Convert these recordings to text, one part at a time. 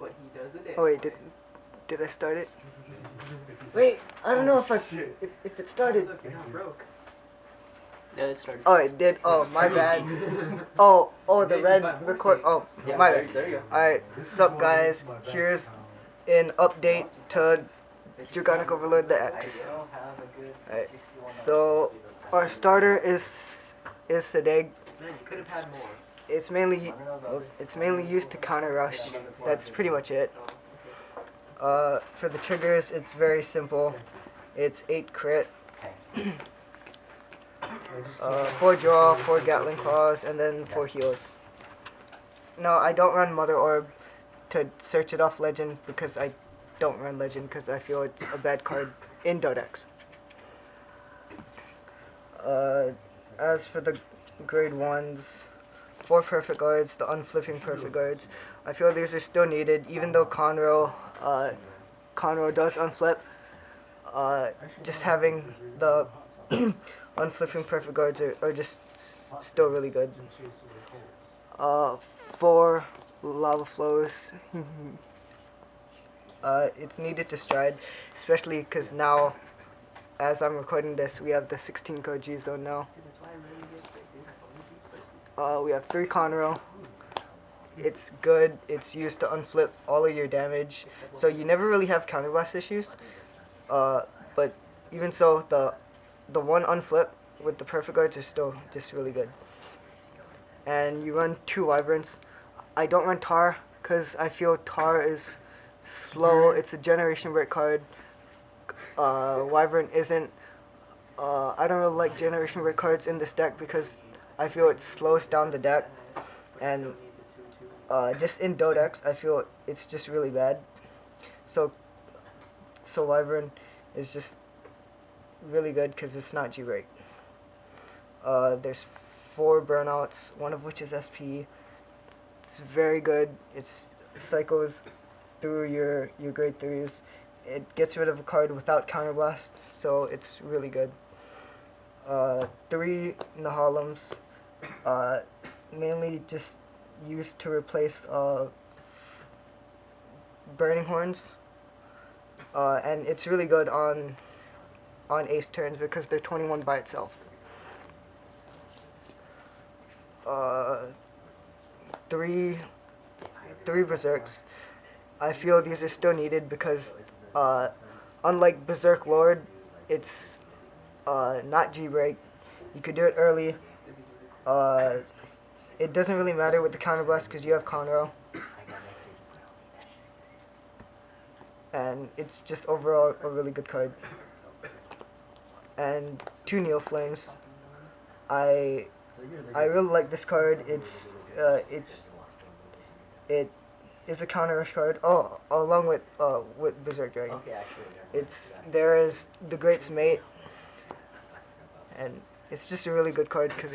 but he does it. Oh wait, did I start it? Wait, I don't know if if it started. Look, you're not broke. Yeah, it started. Oh, it did. Oh, my bad. Oh, the red record. Oh, Yeah, my bad. there you go. Alright, what's up, guys? Here's an update to Dragonic Overlord the X. Alright, so our starter is today. Man, you could have had more. It's mainly used to counter rush. That's pretty much it. For the triggers, it's very simple. It's 8 crit, 4 draw, 4 Gatling claws, and then 4 heals. No, I don't run Mother Orb to search it off Legend because I don't run Legend because I feel it's a bad card in Dodex. As for the grade 1s, 4 perfect guards, the unflipping perfect guards. I feel these are still needed, even though Conroe does unflip. Just having the unflipping perfect guards are just still really good. 4 lava flows. It's needed to stride, especially because now, as I'm recording this, we have the 16 card G zone now. We have 3 Conroe. It's good. It's used to unflip all of your damage, so you never really have counterblast issues. But even so, the 1 unflip with the perfect guards are still just really good. And you run 2 Wyverns. I don't run Tar because I feel Tar is slow. It's a generation break card. Wyvern isn't. I don't really like generation break cards in this deck because I feel it slows down the deck, and just in Dodex, I feel it's just really bad. So Wyvern is just really good because it's not G-break. There's 4 burnouts, one of which is SP. It's very good. It cycles through your grade 3s. It gets rid of a card without counterblast, so it's really good. 3 Nahalims, mainly just used to replace Burning Horns, and it's really good on ace turns because they're 21 by itself. 3 Berserks. I feel these are still needed because unlike Berserk Lord, it's not G-break. You could do it early. It doesn't really matter with the counterblast because you have Conroe. And it's just overall a really good card. And 2 Neo Flames. I really like this card. It is a counter rush card. Oh, along with Berserk Dragon. There is the Great's Mate, and it's just a really good card because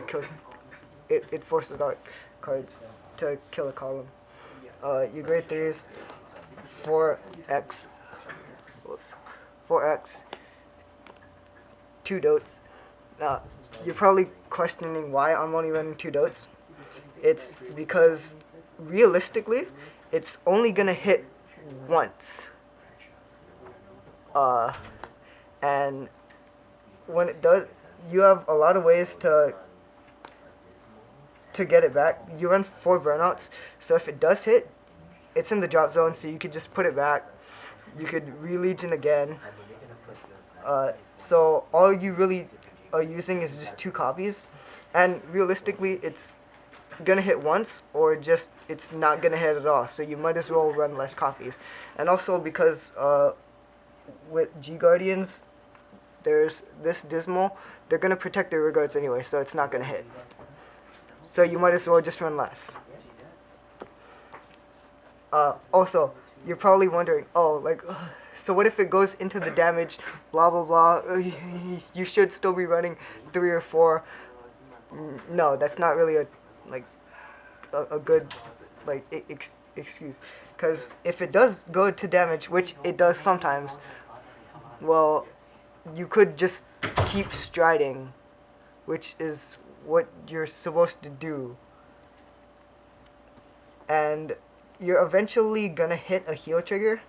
it forces out cards to kill a column. Your grade 3s, 4x, 2 dotes. Now, you're probably questioning why I'm only running 2 dotes. It's because realistically, it's only gonna hit once. And when it does, you have a lot of ways to get it back. You run 4 burnouts, so if it does hit, it's in the drop zone, so you could just put it back. You could re-legion again. So all you really are using is just 2 copies, and realistically, it's gonna hit once, or just it's not gonna hit at all. So you might as well run less copies. And also because with G Guardians, there's this Dismal. They're gonna protect their regards anyway, so it's not gonna hit. So you might as well just run less. Also, you're probably wondering, so what if it goes into the damage, blah blah blah, you should still be running 3 or 4. No, that's not really a good excuse, because if it does go to damage, which it does sometimes, well, you could just keep striding, which is what you're supposed to do. And you're eventually gonna hit a heal trigger.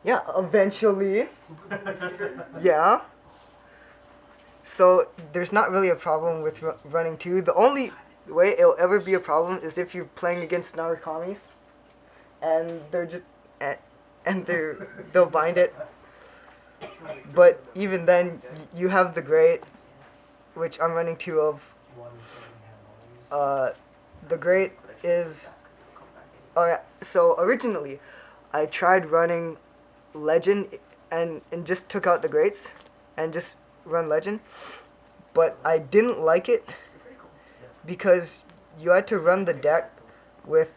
Yeah, eventually. Yeah. So there's not really a problem with running 2. The only way it'll ever be a problem is if you're playing against Narakamis, and they're just and they'll bind it. But even then, you have the Great, which I'm running 2 of. The Great is. Oh yeah. So originally, I tried running Legend and just took out the Greats and just run Legend, but I didn't like it because you had to run the deck with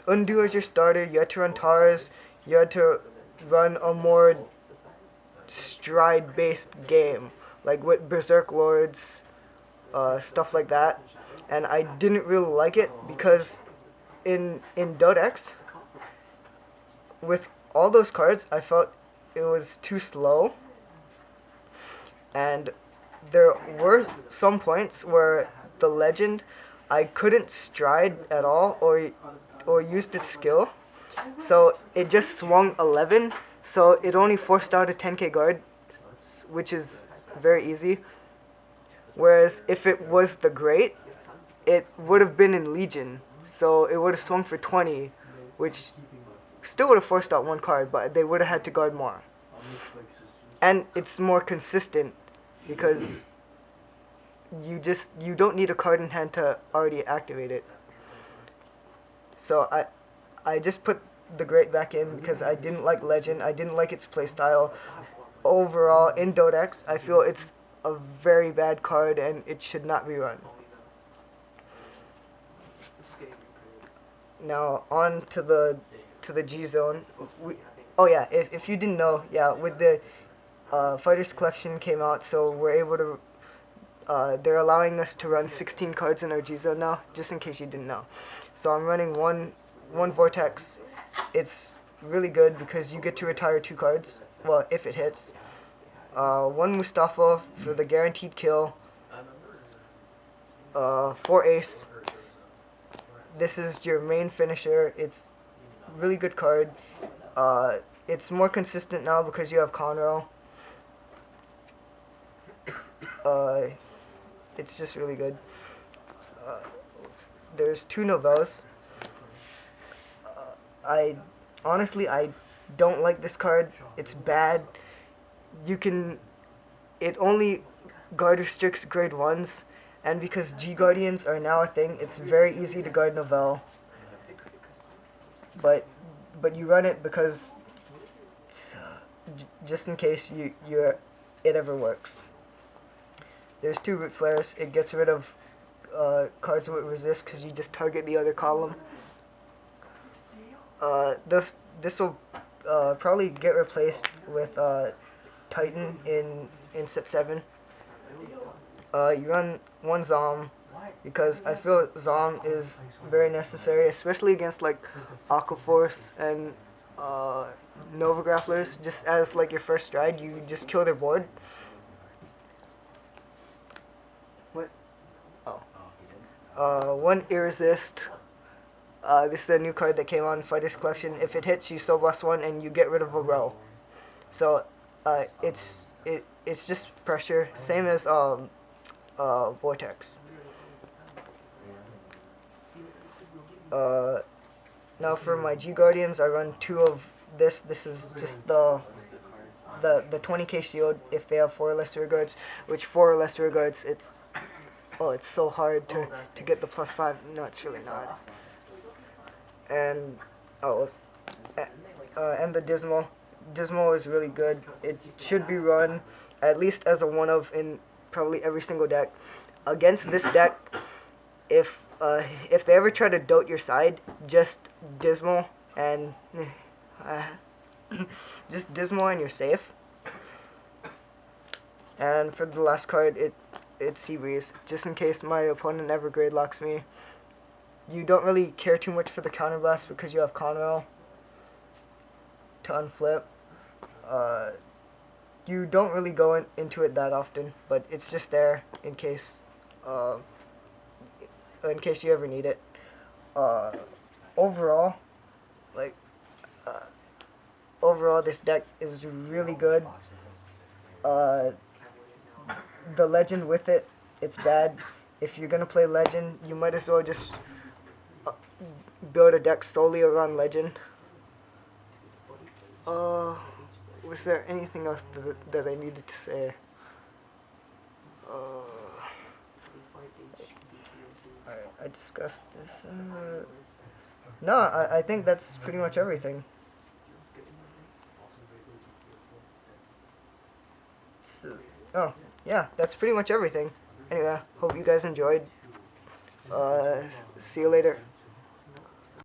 Undo as your starter. You had to run Tars. You had to run a more stride-based game, like with Berserk Lords, stuff like that. And I didn't really like it because in Dota X, with all those cards, I felt it was too slow. And there were some points where the Legend, I couldn't stride at all or used its skill. So it just swung 11, so it only forced out a 10k guard, which is very easy. Whereas if it was the Great, it would have been in Legion, so it would have swung for 20, which still would have forced out 1 card, but they would have had to guard more. And it's more consistent because you don't need a card in hand to already activate it. So I just put the Great back in because I didn't like Legend. I didn't like its playstyle. Overall, in Dota X, I feel it's a very bad card and it should not be run. Now on to the G zone. Oh yeah, if you didn't know, yeah, with the Fighters Collection came out, so we're able to. They're allowing us to run 16 cards in our G zone now, just in case you didn't know. So I'm running one Vortex. It's really good because you get to retire 2 cards. Well, if it hits. 1 Mustafa for the guaranteed kill. 4 Ace. This is your main finisher. It's really good card. It's more consistent now because you have Conroe. It's just really good. There's 2 Novels. I don't like this card. It's bad. It only guard restricts grade 1s, and because G Guardians are now a thing, it's very easy to guard Novell. But you run it because just in case it ever works. There's 2 Root Flares. It gets rid of cards with resist because you just target the other column. This will probably get replaced with Titan in set 7. You run 1 Zom because I feel Zom is very necessary, especially against like Aquaforce and Nova Grapplers. Just as like your first stride, you just kill their board. What? Oh. 1 Irresist. This is a new card that came on Fighters Collection. If it hits, you still bless 1 and you get rid of a row. So it's just pressure, same as Vortex. Now for my G Guardians, I run 2 of this. This is just the 20k shield if they have 4 or less regards, which 4 or less regards, it's so hard to get the +5. No, it's really not. And and the Dismal. Dismal is really good. It should be run at least as a 1-of in probably every single deck. Against this deck, if they ever try to dote your side, just Dismal and just Dismal and you're safe. And for the last card, it's Seabreeze, just in case my opponent ever grade locks me. You don't really care too much for the counterblast because you have Conroe to unflip. You don't really go into it that often, but it's just there in case you ever need it. this deck is really good. The legend with it, it's bad. If you're gonna play legend, you might as well just build a deck solely around legend. Was there anything else that I needed to say? I discussed this. No, I think that's pretty much everything. So, oh, yeah, that's pretty much everything. Anyway, hope you guys enjoyed. See you later.